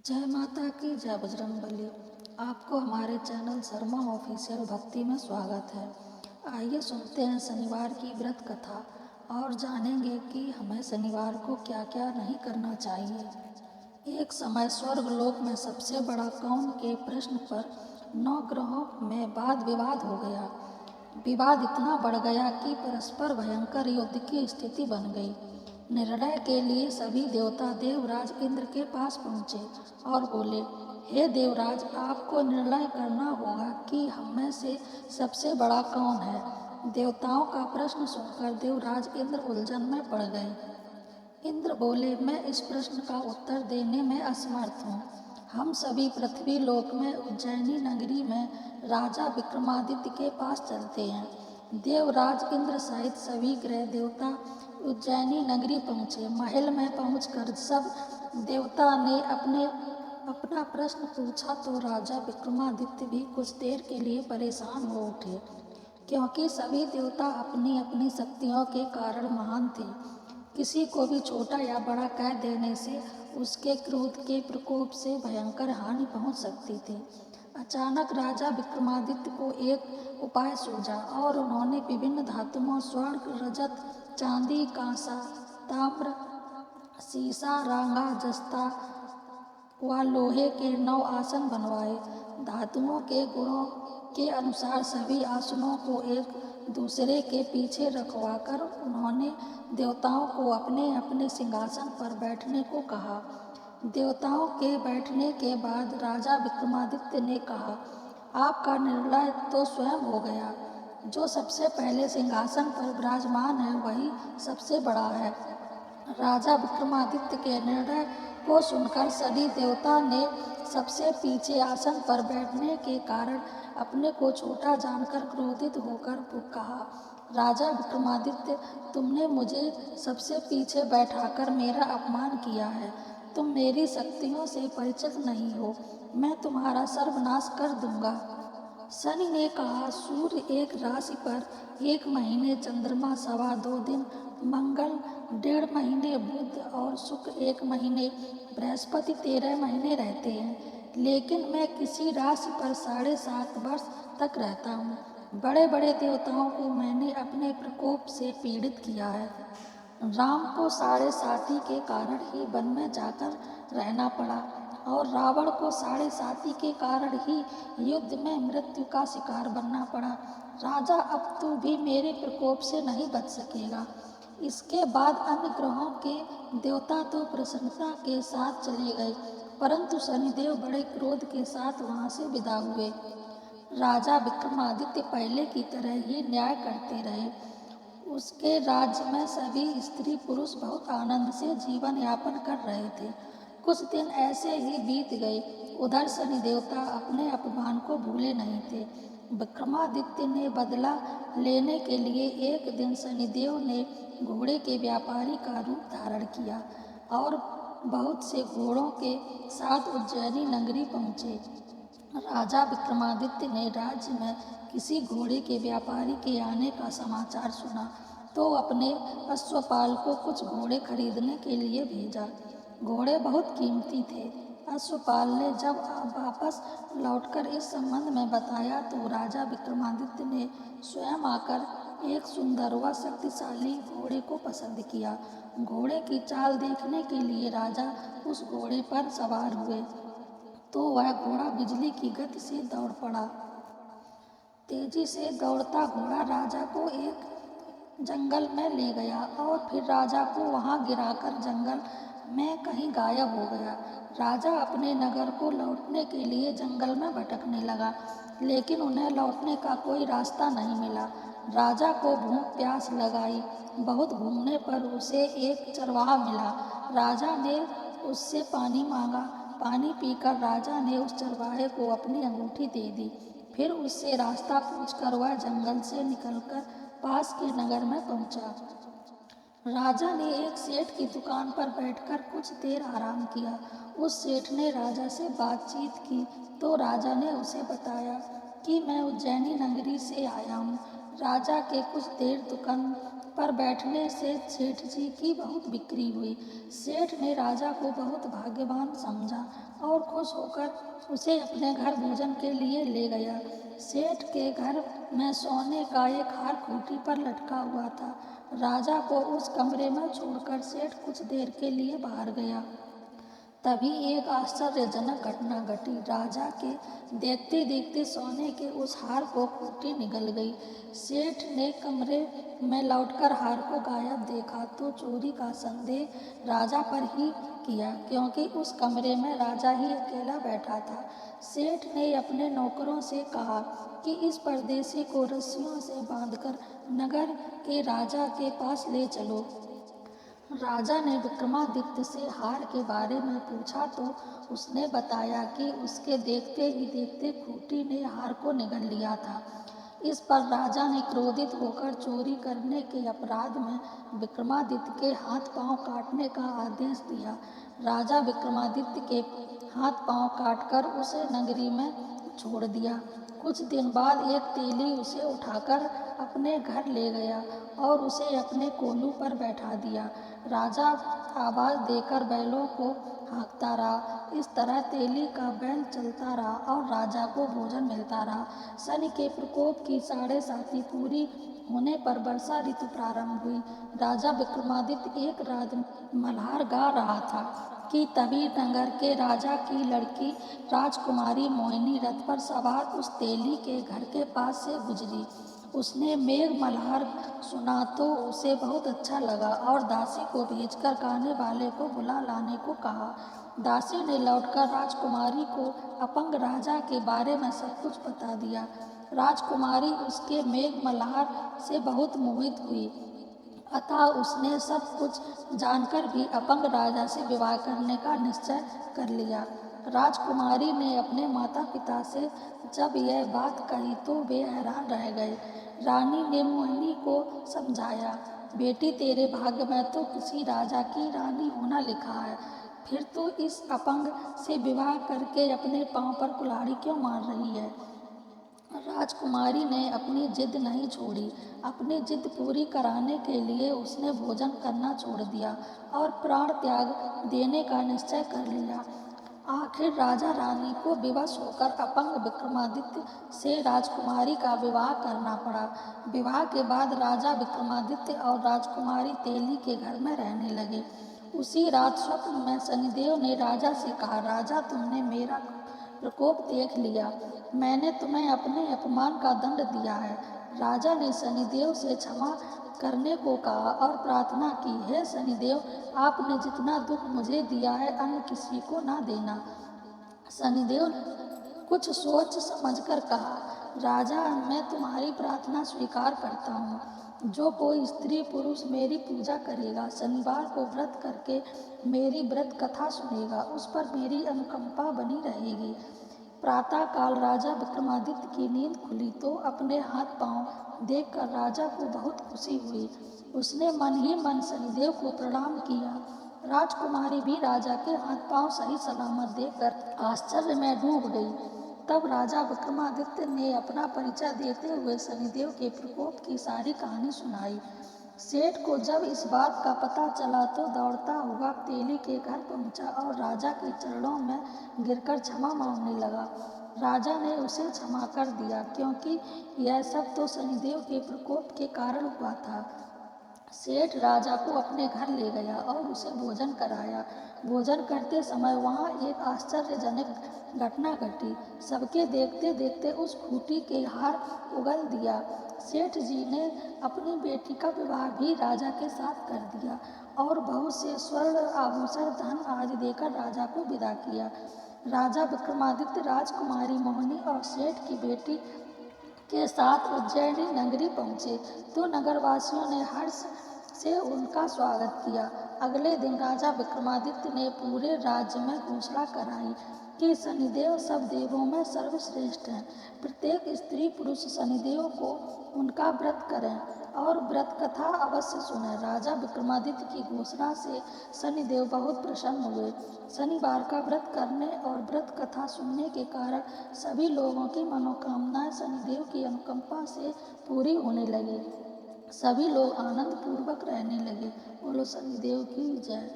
जय माता की जय बजरंगबली। आपको हमारे चैनल शर्मा ऑफिशियल भक्ति में स्वागत है। आइए सुनते हैं शनिवार की व्रत कथा और जानेंगे कि हमें शनिवार को क्या क्या नहीं करना चाहिए। एक समय स्वर्ग लोक में सबसे बड़ा कौन के प्रश्न पर 9 ग्रहों में वाद विवाद हो गया। विवाद इतना बढ़ गया कि परस्पर भयंकर युद्ध की स्थिति बन गई। निर्णय के लिए सभी देवता देवराज इंद्र के पास पहुँचे और बोले, हे देवराज, आपको निर्णय करना होगा कि हम में से सबसे बड़ा कौन है। देवताओं का प्रश्न सुनकर देवराज इंद्र उलझन में पड़ गए। इंद्र बोले, मैं इस प्रश्न का उत्तर देने में असमर्थ हूँ। हम सभी पृथ्वी लोक में उज्जैनी नगरी में राजा विक्रमादित्य के पास चलते हैं। देवराज इंद्र सहित सभी ग्रह देवता उज्जैनी नगरी पहुँचे। महल में पहुँचकर सब देवता ने अपना प्रश्न पूछा तो राजा विक्रमादित्य भी कुछ देर के लिए परेशान हो उठे, क्योंकि सभी देवता अपनी अपनी शक्तियों के कारण महान थे। किसी को भी छोटा या बड़ा कह देने से उसके क्रोध के प्रकोप से भयंकर हानि पहुंच सकती थी। अचानक राजा विक्रमादित्य को एक उपाय सूझा और उन्होंने विभिन्न धातुओं स्वर्ण, रजत, चांदी, कांसा, ताम्र, सीसा, रांगा, जस्ता व लोहे के 9 आसन बनवाए। धातुओं के गुणों के अनुसार सभी आसनों को एक दूसरे के पीछे रखवाकर उन्होंने देवताओं को अपने अपने सिंहासन पर बैठने को कहा। देवताओं के बैठने के बाद राजा विक्रमादित्य ने कहा, आपका निर्णय तो स्वयं हो गया। जो सबसे पहले सिंहासन पर विराजमान है वही सबसे बड़ा है। राजा विक्रमादित्य के निर्णय को सुनकर सभी देवता ने सबसे पीछे आसन पर बैठने के कारण अपने को छोटा जानकर क्रोधित होकर कहा, राजा विक्रमादित्य, तुमने मुझे सबसे पीछे बैठाकर मेरा अपमान किया है। तुम मेरी शक्तियों से परिचित नहीं हो। मैं तुम्हारा सर्वनाश कर दूंगा। शनि ने कहा, सूर्य एक राशि पर 1 महीने, चंद्रमा 2.25 दिन, मंगल 1.5 महीने, बुध और शुक्र 1 महीने, बृहस्पति 13 महीने रहते हैं, लेकिन मैं किसी राशि पर 7.5 वर्ष तक रहता हूँ। बड़े बड़े देवताओं को मैंने अपने प्रकोप से पीड़ित किया है। राम को 7.5 के कारण ही वन में जाकर रहना पड़ा और रावण को 7.5 के कारण ही युद्ध में मृत्यु का शिकार बनना पड़ा। राजा, अब तू भी मेरे प्रकोप से नहीं बच सकेगा। इसके बाद अन्य ग्रहों के देवता तो प्रसन्नता के साथ चले गए, परंतु शनिदेव बड़े क्रोध के साथ वहां से विदा हुए। राजा विक्रमादित्य पहले की तरह ही न्याय करते रहे। उसके राज्य में सभी स्त्री पुरुष बहुत आनंद से जीवन यापन कर रहे थे। कुछ दिन ऐसे ही बीत गए। उधर शनि देवता अपने अपमान को भूले नहीं थे। विक्रमादित्य ने बदला लेने के लिए एक दिन शनिदेव ने घोड़े के व्यापारी का रूप धारण किया और बहुत से घोड़ों के साथ उज्जैनी नगरी पहुँचे। राजा विक्रमादित्य ने राज्य में किसी घोड़े के व्यापारी के आने का समाचार सुना तो अपने अश्वपाल को कुछ घोड़े खरीदने के लिए भेजा। घोड़े बहुत कीमती थे। अश्वपाल ने जब वापस लौटकर इस संबंध में बताया तो राजा विक्रमादित्य ने स्वयं आकर एक सुंदर व शक्तिशाली घोड़े को पसंद किया। घोड़े की चाल देखने के लिए राजा उस घोड़े पर सवार हुए तो वह घोड़ा बिजली की गति से दौड़ पड़ा। तेजी से दौड़ता घोड़ा राजा को एक जंगल में ले गया और फिर राजा को वहां गिराकर जंगल में कहीं गायब हो गया। राजा अपने नगर को लौटने के लिए जंगल में भटकने लगा, लेकिन उन्हें लौटने का कोई रास्ता नहीं मिला। राजा को भूख प्यास लगाई। बहुत घूमने पर उसे एक चरवाहा मिला। राजा ने उससे पानी मांगा। पानी पीकर राजा ने उस चरवाहे को अपनी अंगूठी दे दी। फिर उससे रास्ता पूछकर वह जंगल से निकलकर पास के नगर में पहुंचा। राजा ने एक सेठ की दुकान पर बैठकर कुछ देर आराम किया। उस सेठ ने राजा से बातचीत की तो राजा ने उसे बताया कि मैं उज्जैनी नगरी से आया हूँ। राजा के कुछ देर दुकान पर बैठने से सेठ जी की बहुत बिक्री हुई। सेठ ने राजा को बहुत भाग्यवान समझा और खुश होकर उसे अपने घर भोजन के लिए ले गया। सेठ के घर में सोने का एक हार खूंटी पर लटका हुआ था। राजा को उस कमरे में छोड़कर सेठ कुछ देर के लिए बाहर गया। तभी एक आश्चर्यजनक घटना घटी। राजा के देखते देखते सोने के उस हार को खूंटी निगल गई। सेठ ने कमरे में लौटकर हार को गायब देखा तो चोरी का संदेह राजा पर ही किया, क्योंकि उस कमरे में राजा ही अकेला बैठा था। सेठ ने अपने नौकरों से कहा कि इस परदेशी को रस्सियों से बांधकर नगर के राजा के पास ले चलो। राजा ने विक्रमादित्य से हार के बारे में पूछा तो उसने बताया कि उसके देखते ही देखते खूंटी ने हार को निगल लिया था। इस पर राजा ने क्रोधित होकर चोरी करने के अपराध में विक्रमादित्य के हाथ पांव काटने का आदेश दिया। राजा विक्रमादित्य के हाथ पांव काटकर उसे नगरी में छोड़ दिया। कुछ दिन बाद एक तेली उसे उठाकर अपने घर ले गया और उसे अपने कोलू पर बैठा दिया। राजा आवाज देकर बैलों को हाँकता रहा। इस तरह तेली का बैल चलता रहा और राजा को भोजन मिलता रहा। शनि के प्रकोप की 7.5 पूरी होने पर वर्षा ऋतु प्रारंभ हुई। राजा विक्रमादित्य एक रात मल्हार गा रहा था कि तभी नगर के राजा की लड़की राजकुमारी मोहिनी रथ पर सवार उस तेली के घर के पास से गुजरी। उसने मेघ मल्हार सुना तो उसे बहुत अच्छा लगा और दासी को भेजकर गाने वाले को बुला लाने को कहा। दासी ने लौटकर राजकुमारी को अपंग राजा के बारे में सब कुछ बता दिया। राजकुमारी उसके मेघ मल्हार से बहुत मोहित हुई, अतः उसने सब कुछ जानकर भी अपंग राजा से विवाह करने का निश्चय कर लिया। राजकुमारी ने अपने माता पिता से जब यह बात कही तो वे हैरान रह गए। रानी ने मोहिनी को समझाया, बेटी तेरे भाग्य में तो किसी राजा की रानी होना लिखा है, फिर तो इस अपंग से विवाह करके अपने पांव पर कुल्हाड़ी क्यों मार रही है। राजकुमारी ने अपनी जिद नहीं छोड़ी। अपनी जिद पूरी कराने के लिए उसने भोजन करना छोड़ दिया और प्राण त्याग देने का निश्चय कर लिया। आखिर राजा रानी को विवश होकर अपंग विक्रमादित्य से राजकुमारी का विवाह करना पड़ा। विवाह के बाद राजा विक्रमादित्य और राजकुमारी तेली के घर में रहने लगे। उसी रात स्वप्न में शनिदेव ने राजा से कहा, राजा तुमने मेरा प्रकोप देख लिया, मैंने तुम्हें अपने अपमान का दंड दिया है। राजा ने शनिदेव से क्षमा करने को कहा और प्रार्थना की, हे शनिदेव, आपने जितना दुख मुझे दिया है अन्य किसी को ना देना। शनिदेव ने कुछ सोच समझकर कहा, राजा मैं तुम्हारी प्रार्थना स्वीकार करता हूँ। जो कोई स्त्री पुरुष मेरी पूजा करेगा, शनिवार को व्रत करके मेरी व्रत कथा सुनेगा, उस पर मेरी अनुकंपा बनी रहेगी। प्रातःकाल राजा विक्रमादित्य की नींद खुली तो अपने हाथ पांव देखकर राजा को बहुत खुशी हुई। उसने मन ही मन शनिदेव को प्रणाम किया। राजकुमारी भी राजा के हाथ पांव सही सलामत देखकर आश्चर्य में डूब गई। तब राजा विक्रमादित्य ने अपना परिचय देते हुए शनिदेव के प्रकोप की सारी कहानी सुनाई। सेठ को जब इस बात का पता चला तो दौड़ता हुआ तेली के घर पहुंचा और राजा के चरणों में गिरकर क्षमा मांगने लगा। राजा ने उसे क्षमा कर दिया, क्योंकि यह सब तो शनिदेव के प्रकोप के कारण हुआ था। सेठ राजा को अपने घर ले गया और उसे भोजन कराया। भोजन करते समय वहाँ एक आश्चर्यजनक घटना घटी। सबके देखते देखते उस खूंटी के हार उगल दिया। सेठ जी ने अपनी बेटी का विवाह भी राजा के साथ कर दिया और बहुत से स्वर्ण आभूषण धन आदि देकर राजा को विदा किया। राजा विक्रमादित्य राजकुमारी मोहिनी और सेठ की बेटी के साथ उज्जैनी नगरी पहुँचे तो नगरवासियों ने हर्ष से उनका स्वागत किया। अगले दिन राजा विक्रमादित्य ने पूरे राज्य में घोषणा कराई कि शनिदेव सब देवों में सर्वश्रेष्ठ हैं। प्रत्येक स्त्री पुरुष शनिदेव को उनका व्रत करें और व्रत कथा अवश्य सुने। राजा विक्रमादित्य की घोषणा से शनिदेव बहुत प्रसन्न हुए। शनिवार का व्रत करने और व्रत कथा सुनने के कारण सभी लोगों की मनोकामनाएं शनिदेव की अनुकंपा से पूरी होने लगी। सभी लोग आनंद पूर्वक रहने लगे। बोलो शनिदेव की जय।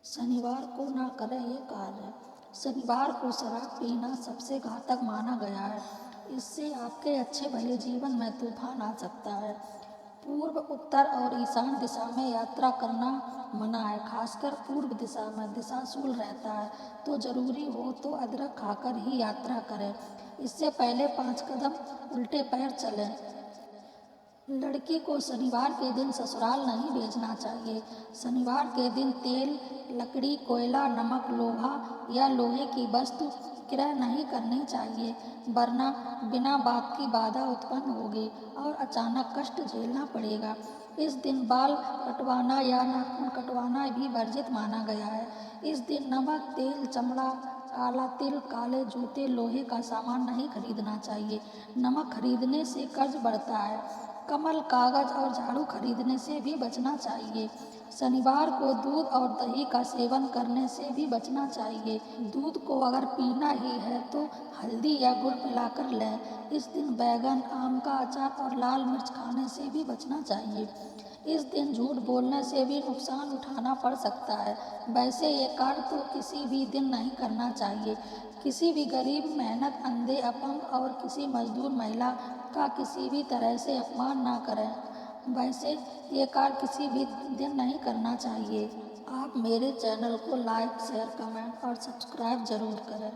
शनिवार को ना करें ये कार्य। शनिवार को शराब पीना सबसे घातक माना गया है। इससे आपके अच्छे भले जीवन में तूफान आ सकता है। पूर्व, उत्तर और ईशान दिशा में यात्रा करना मना है। खासकर पूर्व दिशा में दिशाशूल रहता है तो जरूरी हो तो अदरक खाकर ही यात्रा करें। इससे पहले 5 कदम उल्टे पैर चलें। लड़की को शनिवार के दिन ससुराल नहीं भेजना चाहिए। शनिवार के दिन तेल, लकड़ी, कोयला, नमक, लोहा या लोहे की वस्तु क्रय नहीं करनी चाहिए, वरना बिना बात की बाधा उत्पन्न होगी और अचानक कष्ट झेलना पड़ेगा। इस दिन बाल कटवाना या नाखून कटवाना भी वर्जित माना गया है। इस दिन नमक, तेल, चमड़ा, काला तिल, काले जूते, लोहे का सामान नहीं खरीदना चाहिए। नमक खरीदने से कर्ज बढ़ता है। कमल, कागज और झाड़ू खरीदने से भी बचना चाहिए। शनिवार को दूध और दही का सेवन करने से भी बचना चाहिए। दूध को अगर पीना ही है तो हल्दी या गुड़ मिलाकर लें। इस दिन बैगन, आम का अचार और लाल मिर्च खाने से भी बचना चाहिए। इस दिन झूठ बोलने से भी नुकसान उठाना पड़ सकता है। वैसे ये कार्य तो किसी भी दिन नहीं करना चाहिए। किसी भी गरीब, मेहनत, अंधे, अपंग और किसी मजदूर महिला का किसी भी तरह से अपमान ना करें। वैसे ये कार्य किसी भी दिन नहीं करना चाहिए। आप मेरे चैनल को लाइक, शेयर, कमेंट और सब्सक्राइब जरूर करें।